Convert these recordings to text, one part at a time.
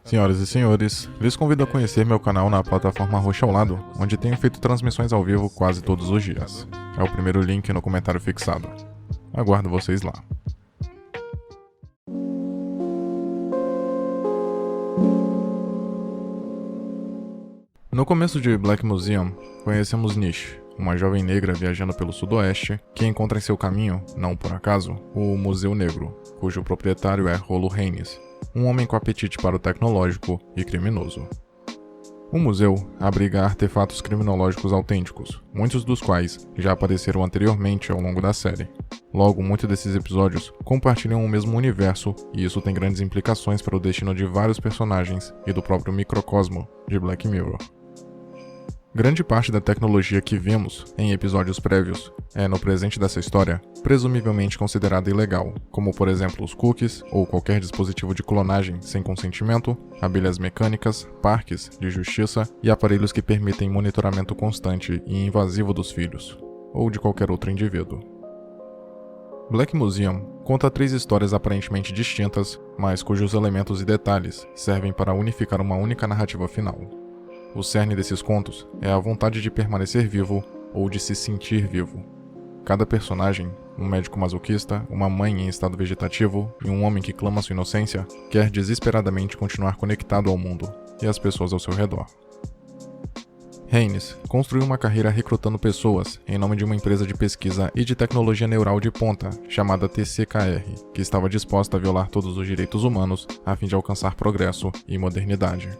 Senhoras e senhores, lhes convido a conhecer meu canal na plataforma roxa ao lado, onde tenho feito transmissões ao vivo quase todos os dias. É o primeiro link no comentário fixado. Aguardo vocês lá. No começo de Black Museum, conhecemos Nish, uma jovem negra viajando pelo sudoeste, que encontra em seu caminho, não por acaso, o Museu Negro, cujo proprietário é Rolo Haynes, um homem com apetite para o tecnológico e criminoso. O museu abriga artefatos criminológicos autênticos, muitos dos quais já apareceram anteriormente ao longo da série. Logo, muitos desses episódios compartilham o mesmo universo, e isso tem grandes implicações para o destino de vários personagens e do próprio microcosmo de Black Mirror. Grande parte da tecnologia que vimos em episódios prévios é, no presente dessa história, presumivelmente considerada ilegal, como por exemplo os cookies ou qualquer dispositivo de clonagem sem consentimento, abelhas mecânicas, parques de justiça e aparelhos que permitem monitoramento constante e invasivo dos filhos, ou de qualquer outro indivíduo. Black Museum conta 3 histórias aparentemente distintas, mas cujos elementos e detalhes servem para unificar uma única narrativa final. O cerne desses contos é a vontade de permanecer vivo ou de se sentir vivo. Cada personagem, um médico masoquista, uma mãe em estado vegetativo e um homem que clama sua inocência, quer desesperadamente continuar conectado ao mundo e às pessoas ao seu redor. Haynes construiu uma carreira recrutando pessoas em nome de uma empresa de pesquisa e de tecnologia neural de ponta chamada TCKR, que estava disposta a violar todos os direitos humanos a fim de alcançar progresso e modernidade.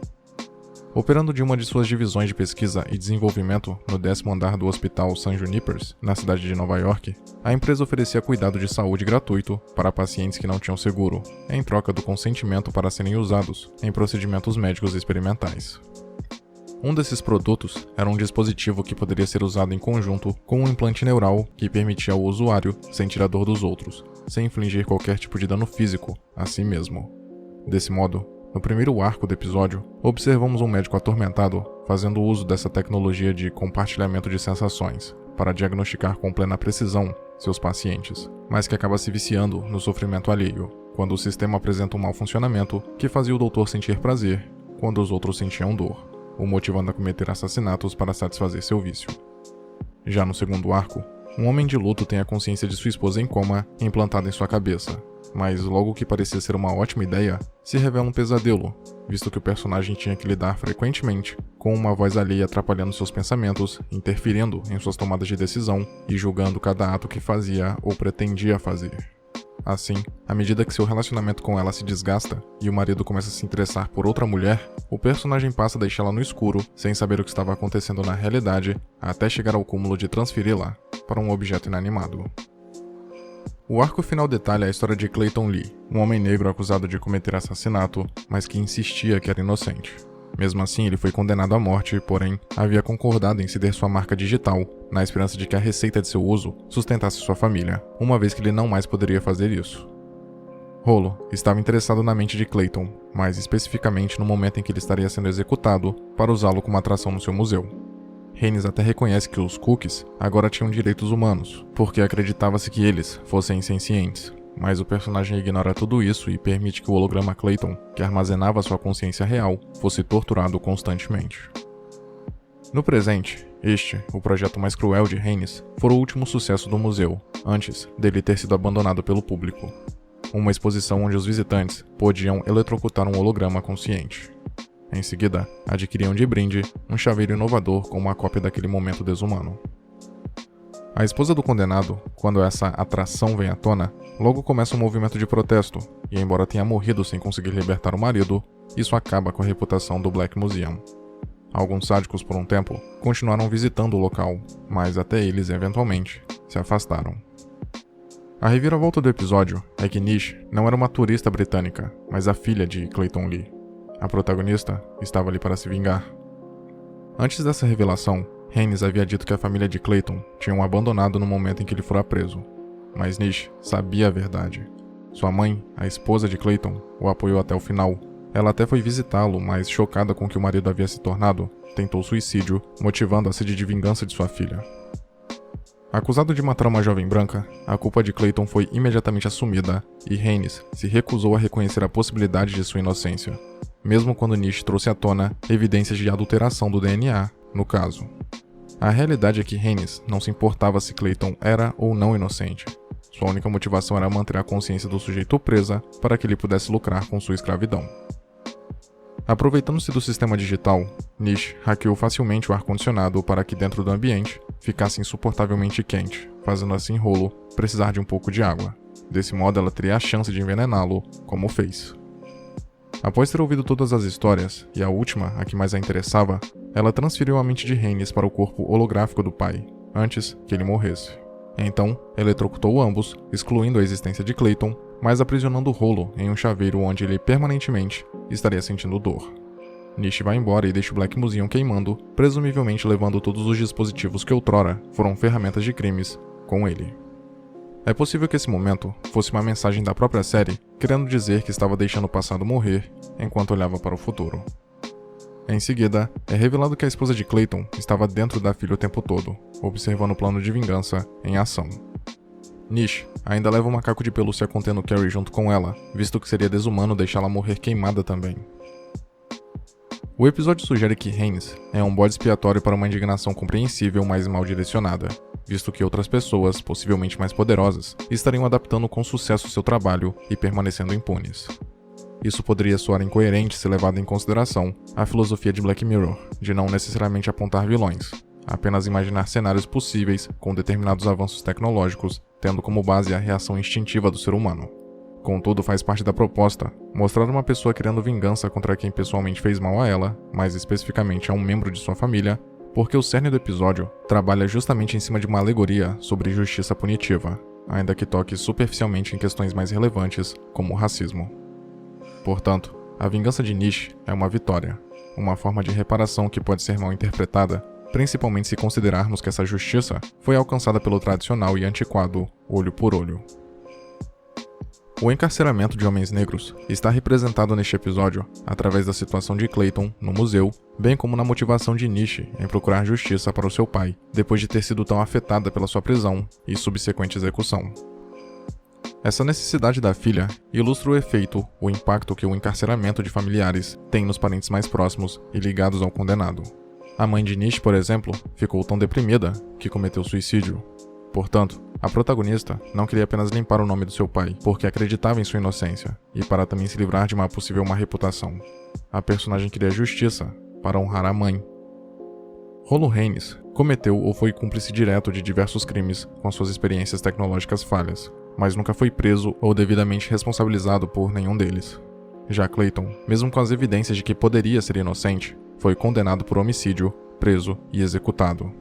Operando de uma de suas divisões de pesquisa e desenvolvimento no 10º andar do Hospital St. Junipers, na cidade de Nova York, a empresa oferecia cuidado de saúde gratuito para pacientes que não tinham seguro, em troca do consentimento para serem usados em procedimentos médicos experimentais. Um desses produtos era um dispositivo que poderia ser usado em conjunto com um implante neural que permitia ao usuário sentir a dor dos outros, sem infligir qualquer tipo de dano físico a si mesmo. Desse modo, no primeiro arco do episódio, observamos um médico atormentado fazendo uso dessa tecnologia de compartilhamento de sensações para diagnosticar com plena precisão seus pacientes, mas que acaba se viciando no sofrimento alheio, quando o sistema apresenta um mau funcionamento que fazia o doutor sentir prazer quando os outros sentiam dor, o motivando a cometer assassinatos para satisfazer seu vício. Já no segundo arco, um homem de luto tem a consciência de sua esposa em coma implantada em sua cabeça, mas logo que parecia ser uma ótima ideia, se revela um pesadelo, visto que o personagem tinha que lidar frequentemente com uma voz alheia atrapalhando seus pensamentos, interferindo em suas tomadas de decisão e julgando cada ato que fazia ou pretendia fazer. Assim, à medida que seu relacionamento com ela se desgasta e o marido começa a se interessar por outra mulher, o personagem passa a deixá-la no escuro, sem saber o que estava acontecendo na realidade, até chegar ao cúmulo de transferi-la para um objeto inanimado. O arco final detalha a história de Clayton Lee, um homem negro acusado de cometer assassinato, mas que insistia que era inocente. Mesmo assim, ele foi condenado à morte, porém, havia concordado em ceder sua marca digital, na esperança de que a receita de seu uso sustentasse sua família, uma vez que ele não mais poderia fazer isso. Rolo estava interessado na mente de Clayton, mais especificamente no momento em que ele estaria sendo executado para usá-lo como atração no seu museu. Haynes até reconhece que os cookies agora tinham direitos humanos, porque acreditava-se que eles fossem sencientes, mas o personagem ignora tudo isso e permite que o holograma Clayton, que armazenava sua consciência real, fosse torturado constantemente. No presente, o projeto mais cruel de Haynes, foi o último sucesso do museu, antes dele ter sido abandonado pelo público. Uma exposição onde os visitantes podiam eletrocutar um holograma consciente. Em seguida, adquiriam de brinde um chaveiro inovador com uma cópia daquele momento desumano. A esposa do condenado, quando essa atração vem à tona, logo começa um movimento de protesto, e embora tenha morrido sem conseguir libertar o marido, isso acaba com a reputação do Black Museum. Alguns sádicos, por um tempo, continuaram visitando o local, mas até eles, eventualmente, se afastaram. A reviravolta do episódio é que Nish não era uma turista britânica, mas a filha de Clayton Lee. A protagonista estava ali para se vingar. Antes dessa revelação, Haynes havia dito que a família de Clayton tinha o abandonado no momento em que ele fora preso. Mas Nish sabia a verdade. Sua mãe, a esposa de Clayton, o apoiou até o final. Ela até foi visitá-lo, mas chocada com o que o marido havia se tornado, tentou suicídio, motivando a sede de vingança de sua filha. Acusado de matar uma jovem branca, a culpa de Clayton foi imediatamente assumida e Haynes se recusou a reconhecer a possibilidade de sua inocência. mesmo quando Nish trouxe à tona evidências de adulteração do DNA, no caso. A realidade é que Haynes não se importava se Clayton era ou não inocente. Sua única motivação era manter a consciência do sujeito presa para que ele pudesse lucrar com sua escravidão. Aproveitando-se do sistema digital, Nish hackeou facilmente o ar-condicionado para que dentro do ambiente ficasse insuportavelmente quente, fazendo assim Rolo precisar de um pouco de água. Desse modo ela teria a chance de envenená-lo, como fez. Após ter ouvido todas as histórias, e a última, a que mais a interessava, ela transferiu a mente de Haynes para o corpo holográfico do pai, antes que ele morresse. Então, eletrocutou ambos, excluindo a existência de Clayton, mas aprisionando Rolo em um chaveiro onde ele permanentemente estaria sentindo dor. Nish vai embora e deixa o Black Museum queimando, presumivelmente levando todos os dispositivos que outrora foram ferramentas de crimes com ele. É possível que esse momento fosse uma mensagem da própria série, querendo dizer que estava deixando o passado morrer enquanto olhava para o futuro. Em seguida, é revelado que a esposa de Clayton estava dentro da filha o tempo todo, observando o plano de vingança em ação. Nish ainda leva o macaco de pelúcia contendo Carrie junto com ela, visto que seria desumano deixá-la morrer queimada também. O episódio sugere que Haynes é um bode expiatório para uma indignação compreensível, mas mal direcionada, visto que outras pessoas, possivelmente mais poderosas, estariam adaptando com sucesso seu trabalho e permanecendo impunes. Isso poderia soar incoerente se levado em consideração a filosofia de Black Mirror, de não necessariamente apontar vilões, apenas imaginar cenários possíveis com determinados avanços tecnológicos, tendo como base a reação instintiva do ser humano. Contudo, faz parte da proposta mostrar uma pessoa querendo vingança contra quem pessoalmente fez mal a ela, mais especificamente a um membro de sua família, porque o cerne do episódio trabalha justamente em cima de uma alegoria sobre justiça punitiva, ainda que toque superficialmente em questões mais relevantes, como o racismo. Portanto, a vingança de Nish é uma vitória, uma forma de reparação que pode ser mal interpretada, principalmente se considerarmos que essa justiça foi alcançada pelo tradicional e antiquado olho por olho. O encarceramento de homens negros está representado neste episódio através da situação de Clayton no museu, bem como na motivação de Nish em procurar justiça para o seu pai, depois de ter sido tão afetada pela sua prisão e subsequente execução. Essa necessidade da filha ilustra o efeito, o impacto que o encarceramento de familiares tem nos parentes mais próximos e ligados ao condenado. A mãe de Nish, por exemplo, ficou tão deprimida que cometeu suicídio. Portanto, a protagonista não queria apenas limpar o nome do seu pai, porque acreditava em sua inocência, e para também se livrar de uma possível má reputação. A personagem queria justiça, para honrar a mãe. Rolo Haynes cometeu ou foi cúmplice direto de diversos crimes com suas experiências tecnológicas falhas, mas nunca foi preso ou devidamente responsabilizado por nenhum deles. Já Clayton, mesmo com as evidências de que poderia ser inocente, foi condenado por homicídio, preso e executado.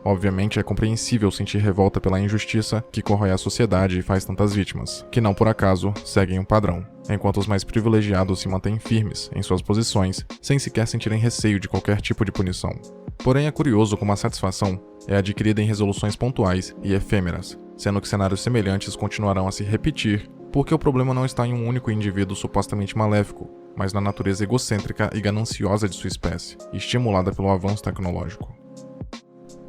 Obviamente é compreensível sentir revolta pela injustiça que corrói a sociedade e faz tantas vítimas, que não por acaso seguem um padrão, enquanto os mais privilegiados se mantêm firmes em suas posições, sem sequer sentirem receio de qualquer tipo de punição. Porém é curioso como a satisfação é adquirida em resoluções pontuais e efêmeras, sendo que cenários semelhantes continuarão a se repetir, porque o problema não está em um único indivíduo supostamente maléfico, mas na natureza egocêntrica e gananciosa de sua espécie, estimulada pelo avanço tecnológico.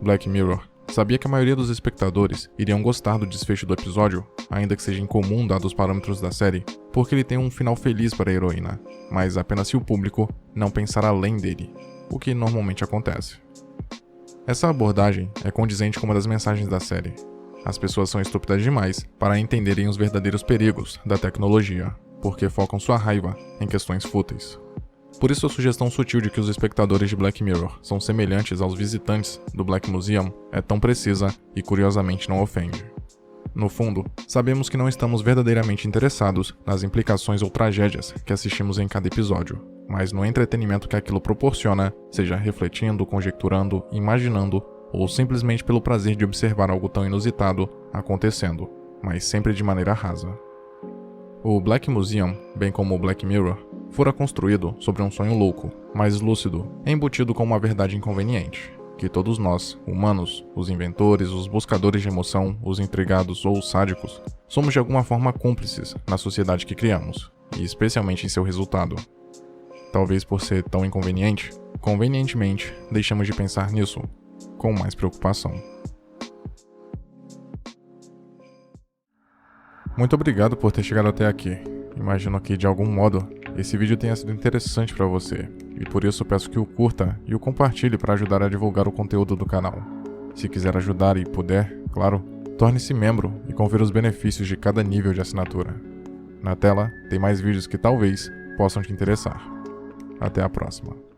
Black Mirror sabia que a maioria dos espectadores iriam gostar do desfecho do episódio, ainda que seja incomum dados os parâmetros da série, porque ele tem um final feliz para a heroína, mas apenas se o público não pensar além dele, o que normalmente acontece. Essa abordagem é condizente com uma das mensagens da série. As pessoas são estúpidas demais para entenderem os verdadeiros perigos da tecnologia, porque focam sua raiva em questões fúteis. Por isso a sugestão sutil de que os espectadores de Black Mirror são semelhantes aos visitantes do Black Museum é tão precisa e curiosamente não ofende. No fundo, sabemos que não estamos verdadeiramente interessados nas implicações ou tragédias que assistimos em cada episódio, mas no entretenimento que aquilo proporciona, seja refletindo, conjecturando, imaginando ou simplesmente pelo prazer de observar algo tão inusitado acontecendo, mas sempre de maneira rasa. O Black Museum, bem como o Black Mirror, fora construído sobre um sonho louco, mas lúcido, embutido com uma verdade inconveniente, que todos nós, humanos, os inventores, os buscadores de emoção, os intrigados ou os sádicos, somos de alguma forma cúmplices na sociedade que criamos, e especialmente em seu resultado. Talvez por ser tão inconveniente, convenientemente, deixamos de pensar nisso com mais preocupação. Muito obrigado por ter chegado até aqui. Imagino que, de algum modo, esse vídeo tenha sido interessante para você, e por isso peço que o curta e o compartilhe para ajudar a divulgar o conteúdo do canal. Se quiser ajudar e puder, claro, torne-se membro e confira os benefícios de cada nível de assinatura. Na tela tem mais vídeos que talvez possam te interessar. Até a próxima.